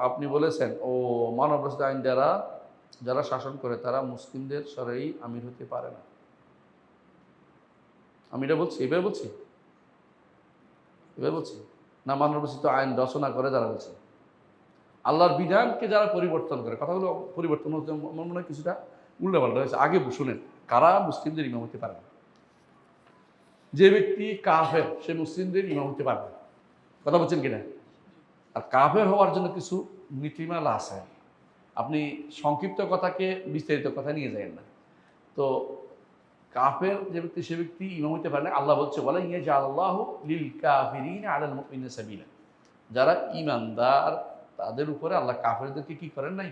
আপনি বলেছেন ও মানব রচিত আইন দ্বারা যারা শাসন করে তারা মুসলিমদের সরাই আমির হতে পারে না। আমি এটা বলছি, এবার বলছি না মানব রচিত আইন রচনা করে যারা বলছে আল্লাহর বিধানকে যারা পরিবর্তন করে, কথাগুলো পরিবর্তন হচ্ছে মনে হয় কিছুটা উল্টাপাল্টা হয়েছে। আগে শুনেন, কারা মুসলিমদের ইমাম হতে পারে না? যে ব্যক্তি কাফের সে মুসলিমদের ইমাম হতে পারবে। কথা বলছেন কিনা? আর কাফের হওয়ার জন্য কিছু নীতিমালা আছে। আপনি সংক্ষিপ্ত কথাকে বিস্তারিত কথা নিয়ে যাবেন না। তো কাফের যে ব্যক্তি সে ব্যক্তি ইমাম হতে পারে না। আল্লাহ বলছে বলে ইয়াজআলুল্লাহু লিল কাফিরিনা আলাল মুমিনিনা সাবিলা, যারা ঈমানদার তাদের উপরে আল্লাহ কাফেরদেরকে কি করেন নাই,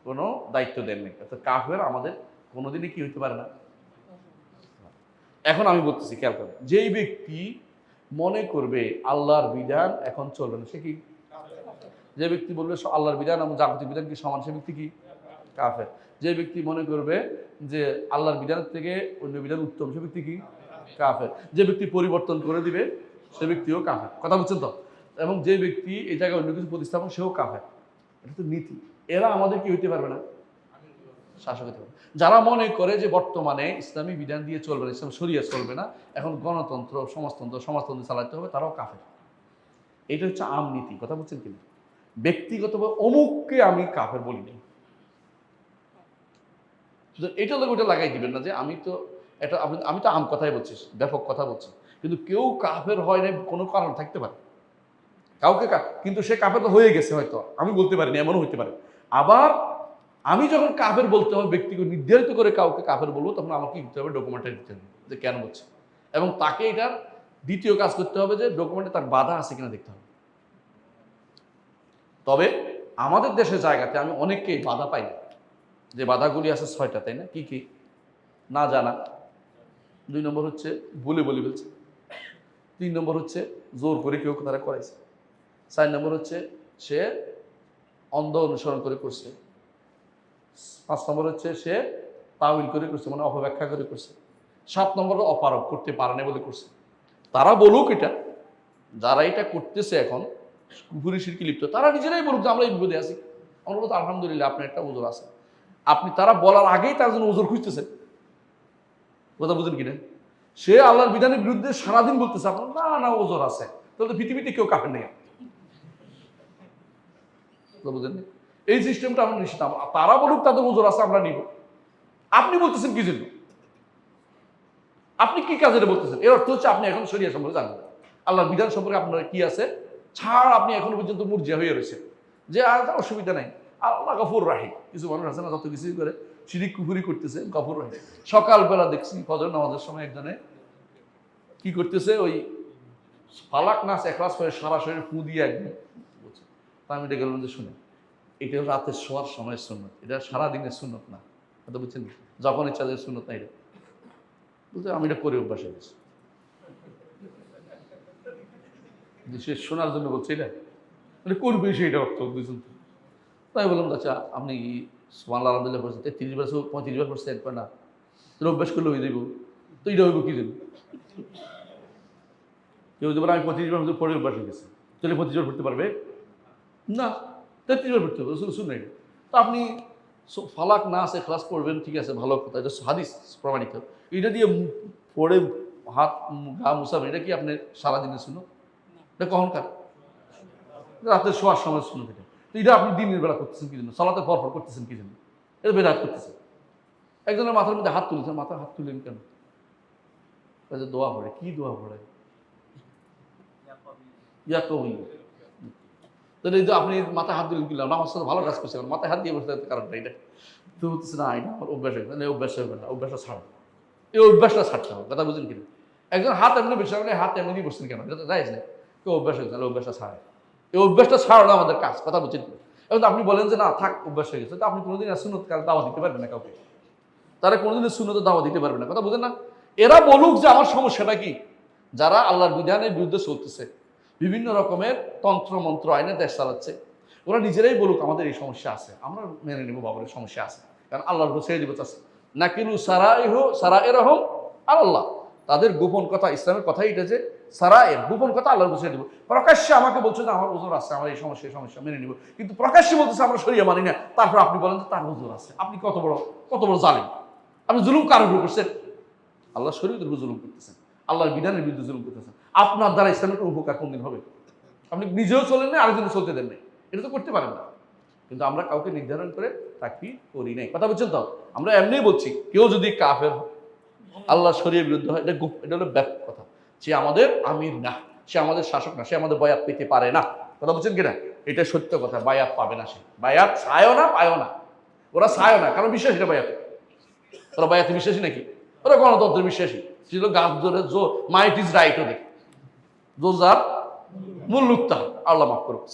কোনো দায়িত্ব দেন নাই। অর্থাৎ কাফের আমাদের কোনোদিনই কি হইতে পারে না। এখন আমি বলতেছি, খেয়াল করেন, যেই ব্যক্তি মনে করবে আল্লাহর বিধান এখন চলবে না সে কি? যে ব্যক্তি বলবে আল্লাহর বিধান এবং জাগতিক বিধান কি সমান, সে ব্যক্তি কি? কাফের। যে ব্যক্তি মনে করবে যে আল্লাহর বিধানের থেকে অন্য বিধান উত্তম, সে ব্যক্তি কি? কাফের। যে ব্যক্তি পরিবর্তন করে দিবে সে ব্যক্তিও কাফের। কথা বুঝছেন তো? এবং যে ব্যক্তি এই জায়গায় অন্য কিছু প্রতিস্থাপন, সেও কাফের। এটা তো নীতি। এরা আমাদের কি হইতে পারবে না? শাসক হতে পারবে। যারা মনে করে যে বর্তমানে ইসলামী বিধান দিয়ে চলবে না, ইসলাম শরিয়া চলবে না, এখন গণতন্ত্র সমাজতন্ত্র চালাতে হবে, তারাও কাফের। এটা হচ্ছে আম নীতি। কথা বলছেন কিনা? ব্যক্তিগতভাবে অমুককে আমি কাফের বলি না, এটা লোক ওটা লাগাই দিবেন না যে আমি তো এটা, আমি তো আম কথাই বলছি, ব্যাপক কথা বলছি। কিন্তু কেউ কাফের হয় না কোনো কারণ থাকতে পারে কাউকে, কিন্তু সে কাফের তো হয়ে গেছে, হয়তো আমি বলতে পারিনি, এমনও হইতে পারে। আবার আমি যখন কাফের বলতে হবে, ব্যক্তিকে নির্ধারিত করে কাউকে কাফের বলবো, তখন আমাকে দিতে হবে, ডকুমেন্টটা দিতে হবে যে কেন বলছে, এবং তাকে এটার দ্বিতীয় কাজ করতে হবে যে ডকুমেন্টে তার বাধা আছে কিনা দেখতে হবে। তবে আমাদের দেশের জায়গাতে আমি অনেককেই বাধা পাই না। যে বাধাগুলি আছে 6টা, তাই না? কি কি? না জানা, 2 নম্বর হচ্ছে বলে ফেলছে, 3 নম্বর হচ্ছে জোর করে কেউ তারা করাইছে, 4 নম্বর হচ্ছে সে অন্ধ অনুসরণ করে করছে, 5 নম্বর হচ্ছে সে তাউইল করে করছে, মানে অপব্যাখ্যা করে করছে, 7 নম্বর অপারগ করতে পারে না বলে করছে। তারা বলুক, এটা যারা এটা করতেছে এখন কুফরি শিরকে লিপ্ত, তারা নিজেরাই বলুক যে আমরা এই বিপদে আছি। আমরা বলতে আলহামদুলিল্লাহ আপনার একটা ওজোর আছে। আপনি তারা বলার আগেই তার জন্য ওজোর খুঁজতেছেন। কথা বুঝেন কিনা? সে আল্লাহর বিধানের বিরুদ্ধে সারাদিন বলতেছে আপনার না না ওজোর আছে, তাহলে পৃথিবীতে কেউ কাফের নেই। বুঝেন? এই সিস্টেমটা আমরা নিশ্চিত। তারা বলুক তাদের ওজোর আছে, আমরা নিব। আপনি বলতেছেন কি জন্য? আপনি কি কাজে বলতেছেন? এর অর্থ হচ্ছে আপনি এখন শরিয়া সম্পর্কে জানেন না, আল্লাহর বিধান সম্পর্কে আপনার কি আছে ছাড়, আপনি এখনো পর্যন্ত মুরজিয়া হয়ে রয়েছে যে আর অসুবিধা নাই, আল্লাহ গফুর রাহিম। কিছু মানুষ আছে না, যত কিছুই করে শিরিক কুফরি করতেছে, গফুর রাহিম। সকালবেলা দেখছি ফজর নামাজের সময় একজনে কি করতেছে, ওই ফালাক নাস ইখলাস করে সারা শরীরে ফু দিয়ে একদম বলছে। তা আমি এটা গেলাম যে শুনে, এটা রাতের শোয়ার সময় সুন্নত, এটা সারাদিনের সুন্নত না। কথা বুঝছেন? যখন ইচ্ছা যে সুন্নত না, এটা বলতে আমি এটা করে অভ্যাস হয়ে গেছি। সে শোনার জন্য বলছে, এটা মানে করবে সেটা অর্থ বুঝুন। তাই বললাম আচ্ছা আপনি সুবহানাল্লাহ আলহামদুলিল্লাহ পড়ছেন 33 বার 35 বার পড়ছেন, একবার না, অভ্যাস করলে হয়ে যাইব। তো এটা হইব কি জন্য? কেউ যদি বলে আমি 35 বার পড়ে অভ্যাস হয়ে গেছে, তাহলে 35 বার পড়তে পারবে না, 33 বার পড়তে হবে, শুনে। তো আপনি ফালাক নাস ইখলাস পড়বেন, ঠিক আছে, ভালো কথা, এটা হাদিস প্রমাণিত। এটা দিয়ে পড়ে হাত গা মুছাবেন, এটা কি আপনি সারাদিনের শুনো? এটা কখনকার রাতের শোয়ার সময় শুনে থাকে। তো এটা আপনি দিনের বেলা করতেছেন কি জন্য? সালাতে পরপর করতেছেন কি জন্য? এটা বেদাত করতেছেন। একজনের মাথার মধ্যে হাত তুলেছেন, মাথায় হাত তুলেন কেন? দোয়া পড়ে। কি দোয়া পড়ে? তাহলে এই যে আপনি মাথায় হাত দিলেন কিনলাম, আমার সাথে ভালো কাজ করছে, মাথায় হাত দিয়ে বসে কারণটা এটা তো হচ্ছে না, এটা আমার অভ্যাস হয়ে গেছে। অভ্যাস হবে না, অভ্যাসটা ছাড়ো, এই অভ্যাসটা ছাড়তে হবে। কথা বুঝেন কিনা? একজন হাত এমনি বেশি হাত এমনি বসছেন কেন? এটা তো যাইজ না। কেউ অভ্যাস হয়ে গেছে, অভ্যাসটা ছাড়ে। এই অভ্যাসটা ছাড়ানো আমাদের কাজ। কথা বুঝছেন? এখন আপনি বলেন যে না থাক, অভ্যাস হয়ে গেছে, তো আপনি কোনোদিন সুন্নত দাওয়া দিতে পারবেন না কাউকে, তারা কোনোদিন সুন্নত দাওয়া দিতে পারবে না। কথা বুঝেন না? এরা বলুক যে আমার সমস্যাটা কি। যারা আল্লাহর বিধানের বিরুদ্ধে চলতেছে, বিভিন্ন রকমের তন্ত্র মন্ত্র আইনে দেশ চালাচ্ছে, ওরা নিজেরাই বলুক আমাদের এই সমস্যা আছে, আমরা মেনে নেবো বাবার সমস্যা আছে, কারণ আল্লাহর উপর ছেড়ে দিব চাচ্ছে না। কিন্তু সারা এরহম আর আল্লাহ, তাদের গোপন কথা ইসলামের কথাই এটা যে সারায়ের গোপন কথা আল্লাহর বুঝিয়ে দিব। প্রকাশ্যে আমাকে বলছে যে আমার ওজোর আছে, আমার এই সমস্যা মেনে নিব, কিন্তু প্রকাশ্যে বলতেছে আমরা শরিয়া মানি না, তারপর আপনি বলেন যে তার ওজোর আছে। আপনি কত বড় জালেম! আপনি জুলুম কার উপর করছেন? আল্লাহ শরীয়তের উপর জুলুম করতেছেন, আল্লাহর বিধানের বিরুদ্ধে জুলুম করতেছেন। আপনার দ্বারা ইসলামের উপকার কোনদিন হবে? আপনি নিজেও চলেন না, আরেকজনকে চলতে দেন নাই, এটা তো করতে পারেন না। কিন্তু আমরা কাউকে নির্ধারণ করে তাকফীর করি নাই। কথা বলছেন তো? আমরা এমনি বলছি কেউ যদি কাফের হয়, আল্লাহ শরীয়তের বিরুদ্ধে হয়, এটা হলো ব্যাপক কথা। সে আমাদের আমির না, সে আমাদের শাসক না, সে আমাদের বয়াত পেতে পারে না। কথা বলছেন কিনা? এটা সত্য কথা, বায়াত পাবে না সে। বায়াত চায়ও না, পায়ও না। ওরা চায়ও না, কারণ বিশ্বাসী না বায়াতে। ওরা বায়াতে বিশ্বাসী নাকি? ওরা গণতন্ত্রের বিশ্বাসী ছিল। গাছ ধরে মাইট ইজ রাইট, ওদের যার মূল লুকতা। আল্লাহ মাফ করুক।